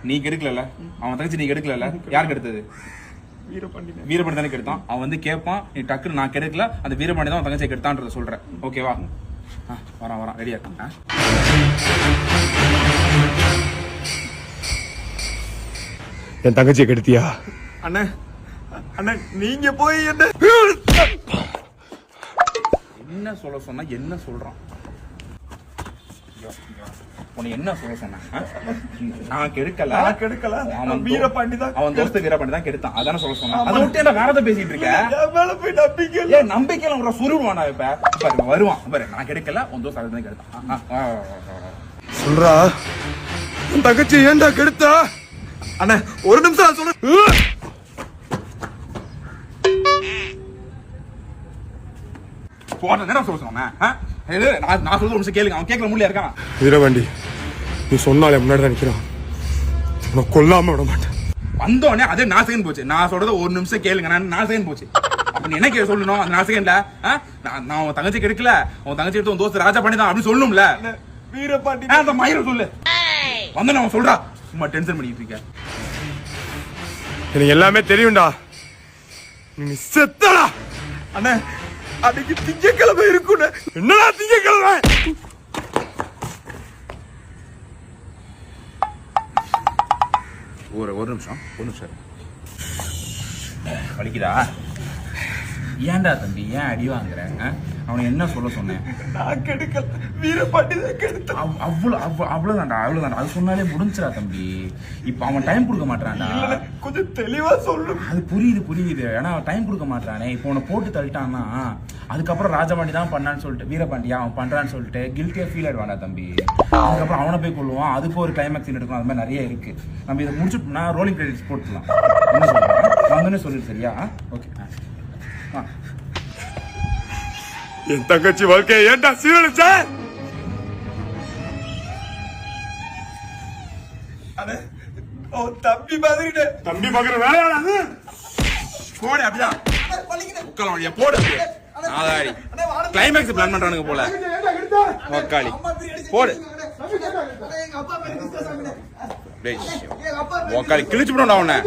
நீ கெடுக்கல, அவன் தங்கச்சி நீ கெடுக்கல, யாருக்கு எடுத்தது? வீரபாண்டி தானே கெடுத்தான். அவன் வந்து கேட்பான், நீ டக்குன்னு நான் கெடுக்கல, அந்த வீரபாண்டி தான் அவன் தங்கச்சியை கெடுத்தான்றத சொல்றேன். ஓகேவா? வரான் ரெடியா இருக்கான். என் தங்கச்சியை கெடுத்தியா? அண்ணா அண்ணா நீங்க போய் என்ன சொல்ல சொன்னா என்ன சொல்றான்? உன்னை என்ன சொல்ல சொன்ன? நான் கெடுக்கல. அவன் வீரபாண்டி தான், அவன் தோஸ்து வீரபாண்டி தான் கெடுத்தான். அதான சொல்ல சொன்னா. அதை விட்டு என்ன வேறத பேசிட்டு இருக்க? நம்பிக்கையில உங்களை சுருடுவானா? இப்ப பாரு வருவான் பாரு, நான் கெடுக்கல, உன் தோஸ்து அதை தான் கெடுத்தான். சொல்றா, என் தங்கச்சி ஏன்டா கெடுத்தா? அண்ணா ஒரு நிமிஷம் சொல்ல. போன நேரம் சொல்ல சொன்னேன். நான் சொல்ல ஒரு நிமிஷம் கேளுங்க. அவன் கேட்கல முடியல இருக்கான். வீரபாண்டி, நீ சொன்னாலே முன்னாடி தான் நிக்கிறான். உன்னை கொல்லாம விட மாட்டேன். வந்தோடனே அதே 4 செகண்ட் போச்சு. நான் சொல்றது ஒரு நிமிஷம் கேளுங்க. 4 செகண்ட் போச்சு. அப்ப நீ என்ன கேட்க சொல்லணும்? அந்த 4 செகண்ட்ல நான் உன் தங்கச்சி கெடுக்கல, உன் தங்கச்சி எடுத்து உன் தோஸ்து ராஜா பண்ணி தான் அப்படின்னு சொல்லணும்ல. வீரபாண்டி அந்த மயிரை சொல்லு. வந்து அவன் சொல்றா, சும்மா டென்ஷன் பண்ணிட்டு இருக்க. எனக்கு எல்லாமே தெரியும்டா. நீ செத்தடா. அண்ணா அன்னைக்கு திங்கக்கிழமை இருக்குன்னு. என்னடா திங்கக்கிழமை? ஒரு நிமிஷம் வலிக்குதா? ஏன்டா தம்பி ஏன் அடி வாங்குற? அவனை என்ன சொல்ல சொன்னேன்? நான் கெடுக்கல, வீரபாண்டி தான் கெடுத்தான். அவ்வளவுதான்டா. அது சொன்னாலே முடிஞ்சிடா தம்பி. இப்ப அவன் டைம் கொடுக்க மாட்டான்டா. கொஞ்சம் தெளிவா சொல்லு. அது புரியுது. ஆனா அவன் டைம் கொடுக்க மாட்டானே. இப்போ உன்னை போட்டு தள்ளிட்டான்னா அதுக்கப்புறம் ராஜபாண்டி தான் பண்ணான்னு சொல்லிட்டு, வீரபாண்டியா அவன் பண்றான்னு சொல்லிட்டு கில்ட்டியா ஃபீல் ஆயிடுவான்டா தம்பி. அதுக்கப்புறம் அவனை போய் கொள்ளுவான். அதுக்கு ஒரு கிளைமேக்ஸ் எடுக்கும். அது மாதிரி நிறைய இருக்கு. நம்ம இதை முடிச்சுட்டோம்னா ரோலிங் கிரெடிட்ஸ் போட்டுக்கலாம். என்ன சொல்றேன் வந்தோடனே சொல்லிடு. சரியா? ஓகே. என் தங்கச்சி வாழ்க்கையை ஏன்டா சீரழிச்ச? தம்பி மாதிரி தம்பி பாக்குற வேலையாடா அது? போடு அப்படிதான். உட்கால போடு. ஆதாரி கிளைமேக்ஸ் பிளான் பண்றானுங்க போல. உக்காளி போடு. உக்காளி கிழிச்சு போடா உன்னை.